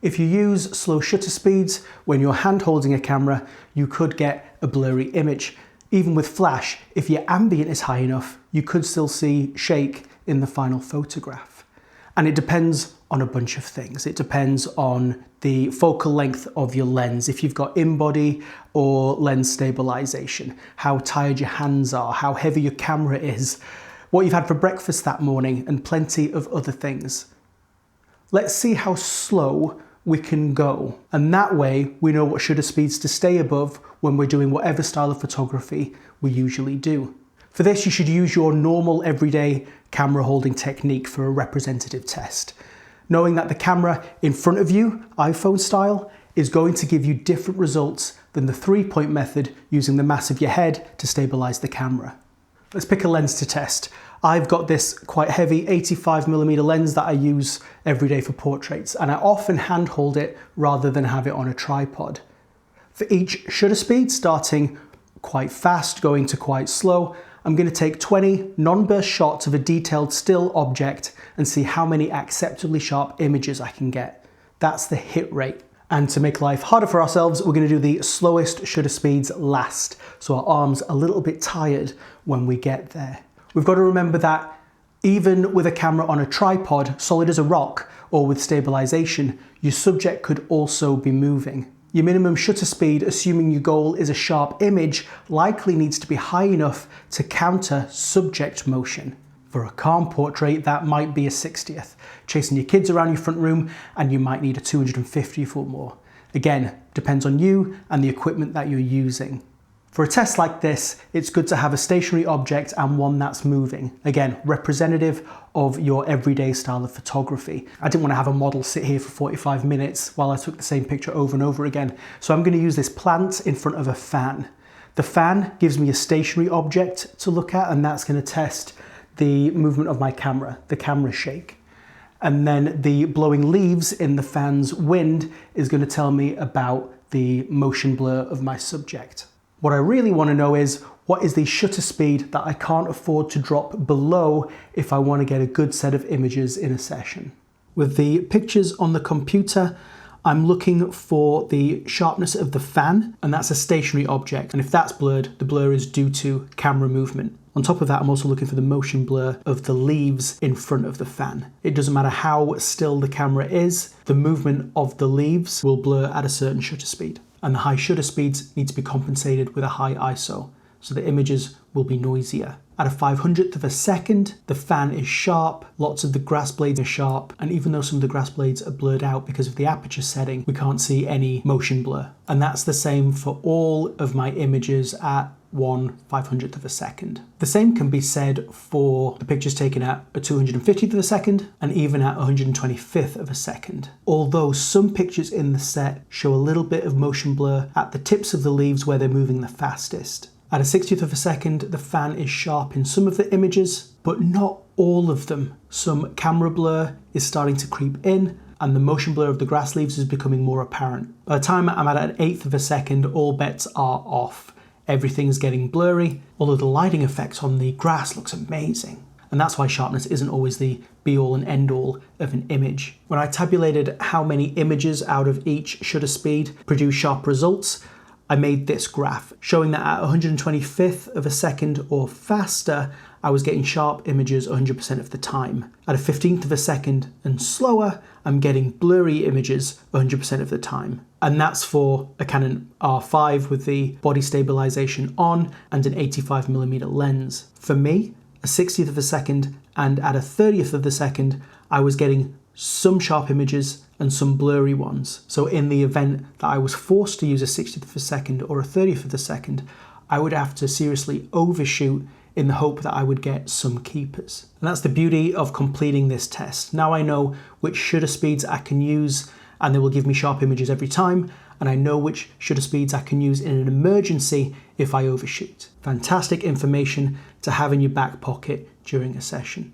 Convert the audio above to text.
If you use slow shutter speeds when you're hand holding a camera, you could get a blurry image. Even with flash, if your ambient is high enough, you could still see shake in the final photograph. And it depends on a bunch of things. It depends on the focal length of your lens, if you've got in-body or lens stabilization, how tired your hands are, how heavy your camera is, what you've had for breakfast that morning, and plenty of other things. Let's see how slow we can go, and that way we know what shutter speeds to stay above when we're doing whatever style of photography we usually do. For this, you should use your normal everyday camera holding technique for a representative test, knowing that the camera in front of you, iPhone style, is going to give you different results than the 3-point method using the mass of your head to stabilize the camera. Let's pick a lens to test. I've got this quite heavy 85mm lens that I use every day for portraits, and I often handhold it rather than have it on a tripod. For each shutter speed, starting quite fast, going to quite slow, I'm going to take 20 non-burst shots of a detailed still object and see how many acceptably sharp images I can get. That's the hit rate. And to make life harder for ourselves, we're going to do the slowest shutter speeds last, so our arms are a little bit tired when we get there. We've got to remember that even with a camera on a tripod, solid as a rock, or with stabilization, your subject could also be moving. Your minimum shutter speed, assuming your goal is a sharp image, likely needs to be high enough to counter subject motion. For a calm portrait, that might be a 60th. Chasing your kids around your front room, and you might need a 250th or more. Again, depends on you and the equipment that you're using. For a test like this, it's good to have a stationary object and one that's moving. Again, representative of your everyday style of photography. I didn't want to have a model sit here for 45 minutes while I took the same picture over and over again. So I'm going to use this plant in front of a fan. The fan gives me a stationary object to look at, and that's going to test the movement of my camera, the camera shake. And then the blowing leaves in the fan's wind is going to tell me about the motion blur of my subject. What I really want to know is, what is the shutter speed that I can't afford to drop below if I want to get a good set of images in a session? With the pictures on the computer, I'm looking for the sharpness of the fan, and that's a stationary object. And if that's blurred, the blur is due to camera movement. On top of that, I'm also looking for the motion blur of the leaves in front of the fan. It doesn't matter how still the camera is, the movement of the leaves will blur at a certain shutter speed. And the high shutter speeds need to be compensated with a high ISO, so the images will be noisier. At a 500th of a second, the fan is sharp, lots of the grass blades are sharp, and even though some of the grass blades are blurred out because of the aperture setting, we can't see any motion blur. And that's the same for all of my images at 1/500th of a second. The same can be said for the pictures taken at a 250th of a second and even at 125th of a second. Although some pictures in the set show a little bit of motion blur at the tips of the leaves where they're moving the fastest. At a 60th of a second, the fan is sharp in some of the images, but not all of them. Some camera blur is starting to creep in, and the motion blur of the grass leaves is becoming more apparent. By the time I'm at an 1/8 of a second, all bets are off. Everything's getting blurry, although the lighting effect on the grass looks amazing. And that's why sharpness isn't always the be-all and end-all of an image. When I tabulated how many images out of each shutter speed produce sharp results, I made this graph showing that at 125th of a second or faster, I was getting sharp images 100% of the time. At a 15th of a second and slower, I'm getting blurry images 100% of the time. And that's for a Canon R5 with the body stabilization on and an 85mm lens. For me, a 60th of a second and at a 30th of the second, I was getting some sharp images and some blurry ones. So in the event that I was forced to use a 60th of a second or a 30th of the second, I would have to seriously overshoot in the hope that I would get some keepers. And that's the beauty of completing this test. Now I know which shutter speeds I can use and they will give me sharp images every time, and I know which shutter speeds I can use in an emergency if I overshoot. Fantastic information to have in your back pocket during a session.